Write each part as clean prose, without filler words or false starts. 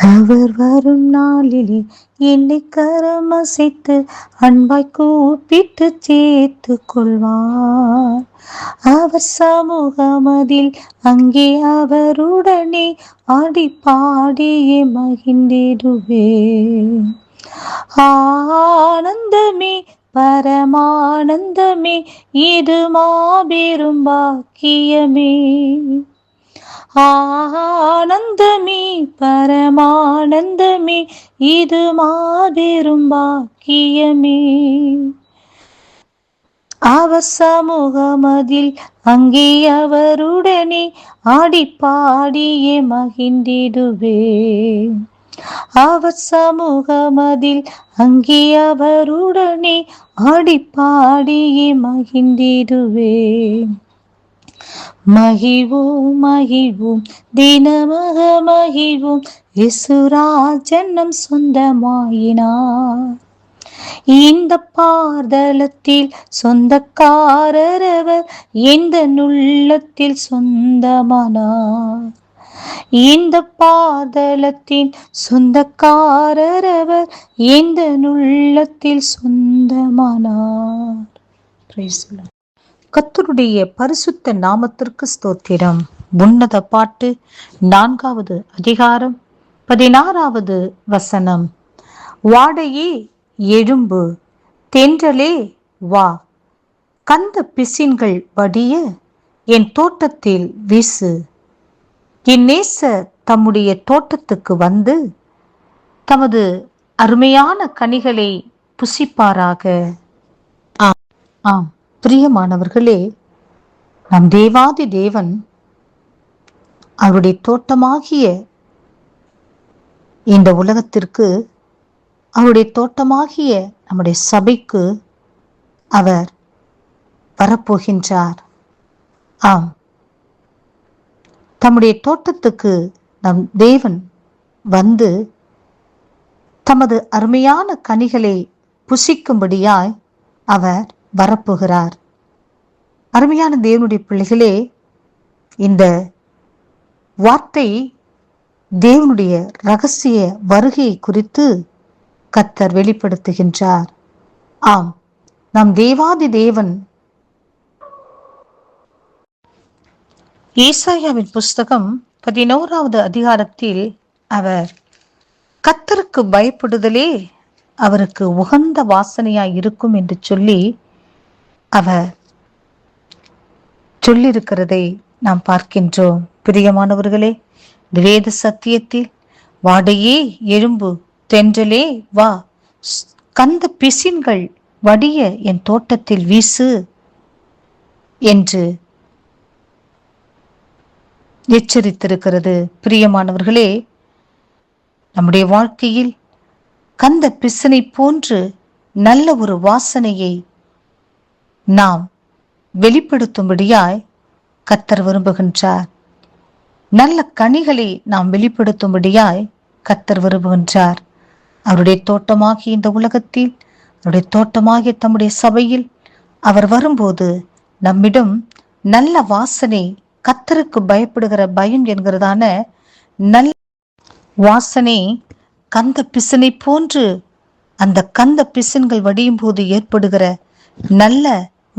அவர் வரும் நாளிலே என்னை கரமசைத்து அன்பாய் கூப்பிட்டு சேர்த்து கொள்வார். அவர் சமூகமதில் அங்கே அவருடனே ஆடி பாடியே மகிழ்ந்திடுவே. ஆனந்தமே பரமானந்தமே இது மாபெரும் பாக்கியமே. ஆனந்தமே பரமானந்தமே இது மாபெரும் பாக்கியமே. அவர் சமூகமதில் அங்கே அவருடனே ஆடி பாடியே மகிழ்ந்திடுவே. அவர் சமூகமதில் அங்கே அவருடனே ஆடி பாடியே மகிழ்ந்திடுவே. மகிழ்வோம் மகிழ்வோம் தினமக மகிழ்வோம், இயேசுராஜன் நம் சொந்தமாயினார். இந்த பார்தலத்தில் சொந்தக்காரர் அவர், எந்த உள்ளத்தில் சொந்தமானார். இந்த பார்தலத்தின் சொந்தக்காரர் அவர், எந்த உள்ளத்தில் சொந்தமானார். கர்த்தருடைய பரிசுத்த நாமத்திற்கு ஸ்தோத்திரம். உன்னத பாட்டு 4வது அதிகாரம் 16வது வசனம். வாடையே எழும்பு, தென்றலே வா, கந்த பிசின்கள் வடிய என் தோட்டத்தில் வீசு. என் நேசர் தம்முடைய தோட்டத்துக்கு வந்து தமது அருமையான கனிகளை புசிப்பாராக. ஆம் பிரியமானவர்களே, நம் தேவாதி தேவன் அவருடைய தோட்டமாகிய இந்த உலகத்திற்கு, அவருடைய தோட்டமாகிய நம்முடைய சபைக்கு அவர் வரப்போகின்றார். ஆம், தம்முடைய தோட்டத்துக்கு நம் தேவன் வந்து தமது அருமையான கனிகளை புசிக்கும்படியாய் அவர் வரப்போகிறார். அருமையான தேவனுடைய பிள்ளைகளே, இந்த வார்த்தை தேவனுடைய ரகசிய வருகையை குறித்து கர்த்தர் வெளிப்படுத்துகின்றார். ஆம், நம் தேவாதி தேவன் ஏசாயாவின் புஸ்தகம் 11வது அதிகாரத்தில் அவர் கர்த்தருக்கு பயப்படுதலே அவருக்கு உகந்த வாசனையாய் இருக்கும் என்று சொல்லி அவர் சொல்லியிருக்கிறதை நாம் பார்க்கின்றோம். பிரியமானவர்களே, வேத சத்தியத்தில் வாடையே எழும்பு, தென்றலே வா, கந்த பிசின்கள் வடிய என் தோட்டத்தில் வீசு என்று எச்சரித்திருக்கிறது. பிரியமானவர்களே, நம்முடைய வாழ்க்கையில் கந்த பிசினை போன்று நல்ல ஒரு வாசனையை நாம் வெளிப்படுத்தும்படியாய் கர்த்தர் விரும்புகின்றார். நல்ல கனிகளை நாம் வெளிப்படுத்தும்படியாய் கர்த்தர் விரும்புகின்றார். அவருடைய தோட்டமாகிய இந்த உலகத்தில், அவருடைய தோட்டமாகிய தம்முடைய சபையில் அவர் வரும்போது நம்மிடம் நல்ல வாசனை, கர்த்தருக்கு பயப்படுகிற பயம் என்கிறதான நல்ல வாசனை, கந்த பிசினை போன்று அந்த கந்த பிசின்கள் வடியும் போது ஏற்படுகிற நல்ல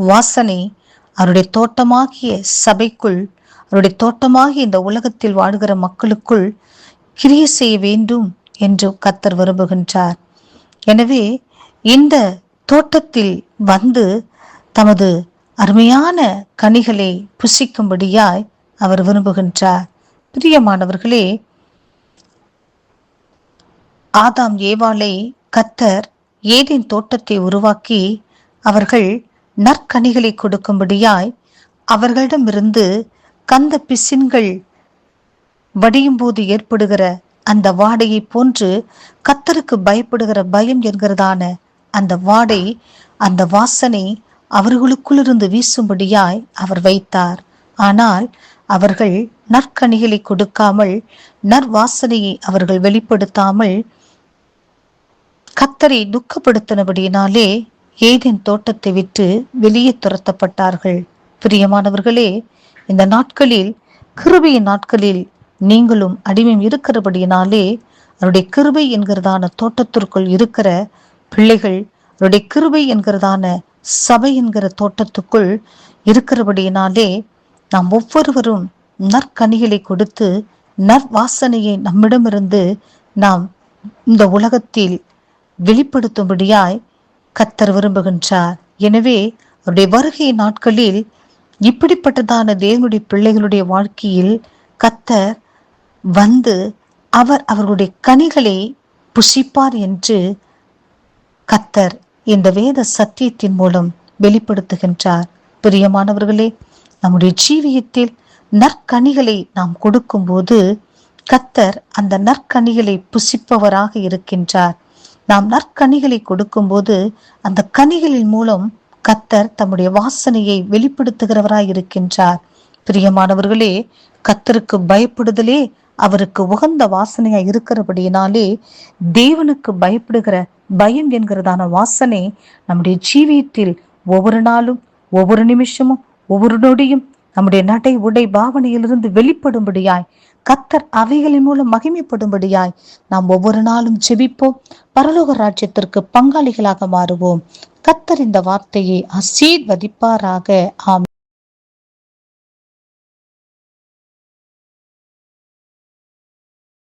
வாசனை அவருடைய தோட்டமாகிய சபைக்குள், அவருடைய தோட்டமாகிய இந்த உலகத்தில் வாழ்கிற மக்களுக்குள் கிரியை செய்ய வேண்டும் என்று கர்த்தர் விரும்புகின்றார். எனவே இந்த தோட்டத்தில் வந்து தமது அருமையான கனிகளை புசிக்கும்படியாய் அவர் விரும்புகின்றார். பிரியமானவர்களே, ஆதாம் ஏவாளை கர்த்தர் ஏதேன் தோட்டத்தை உருவாக்கி அவர்கள் நற்கனிகளை கொடுக்கும்படியாய் அவர்களிடமிருந்து கந்த பிசின்கள் வடியும் போது ஏற்படுகிற அந்த வாடையை போன்று கர்த்தருக்கு பயப்படுகிற பயம் என்கிறதான அந்த வாடை, அந்த வாசனை அவர்களுக்குள்ளிருந்து வீசும்படியாய் அவர் வைத்தார். ஆனால் அவர்கள் நற்கனிகளை கொடுக்காமல், நற்வாசனையை அவர்கள் வெளிப்படுத்தாமல் கர்த்தரை துக்கப்படுத்தினபடியினாலே ஏதேன் தோட்டத்தை விட்டு வெளியே துரத்தப்பட்டார்கள். பிரியமானவர்களே, இந்த நாட்களில், கிருபையின் நாட்களில் நீங்களும் அடிமையும் இருக்கிறபடியினாலே அவருடைய கிருபை என்கிறதான தோட்டத்திற்குள் இருக்கிற பிள்ளைகள், அவருடைய கிருபை என்கிறதான சபை என்கிற தோட்டத்துக்குள் இருக்கிறபடியினாலே நாம் ஒவ்வொருவரும் நற்கனிகளை கொடுத்து நற்வாசனையை நம்மிடமிருந்து நாம் இந்த உலகத்தில் வெளிப்படுத்தும்படியாய் கர்த்தர் விரும்புகின்றார். எனவே அவருடைய வருகை நாட்களில் இப்படிப்பட்டதான தேவனுடைய பிள்ளைகளுடைய வாழ்க்கையில் கர்த்தர் வந்து அவர்களுடைய கனிகளை புசிப்பார் என்று கர்த்தர் இந்த வேத சத்தியத்தின் மூலம் வெளிப்படுத்துகின்றார். பிரியமானவர்களே, நம்முடைய ஜீவியத்தில் நற்கனிகளை நாம் கொடுக்கும் போது கர்த்தர் அந்த நற்கனிகளை புசிப்பவராக இருக்கின்றார். நாம் நற்கனிகளை கொடுக்கும் போது அந்த கனிகளின் மூலம் கர்த்தர் தம்முடைய வாசனையை வெளிப்படுத்துகிறவராய் இருக்கின்றார். பிரியமானவர்களே, கர்த்தருக்கு பயப்படுதலே அவருக்கு உகந்த வாசனையா இருக்கிறபடியினாலே தேவனுக்கு பயப்படுகிற பயம் என்கிறதான வாசனை நம்முடைய ஜீவியத்தில் ஒவ்வொரு நாளும், ஒவ்வொரு நிமிஷமும், ஒவ்வொரு நொடியும் நம்முடைய நடை உடை பாவனையிலிருந்து வெளிப்படும்படியாய் கர்த்தர் அவைகளின் மூலம் மகிமைப்படும்படியாய் நாம் ஒவ்வொரு நாளும் ஜெபிப்போம். பரலோக ராஜ்யத்திற்கு பங்காளிகளாக மாறுவோம். கர்த்தர் இந்த வார்த்தையை ஆசீர்வதிப்பாராக. ஆமென்.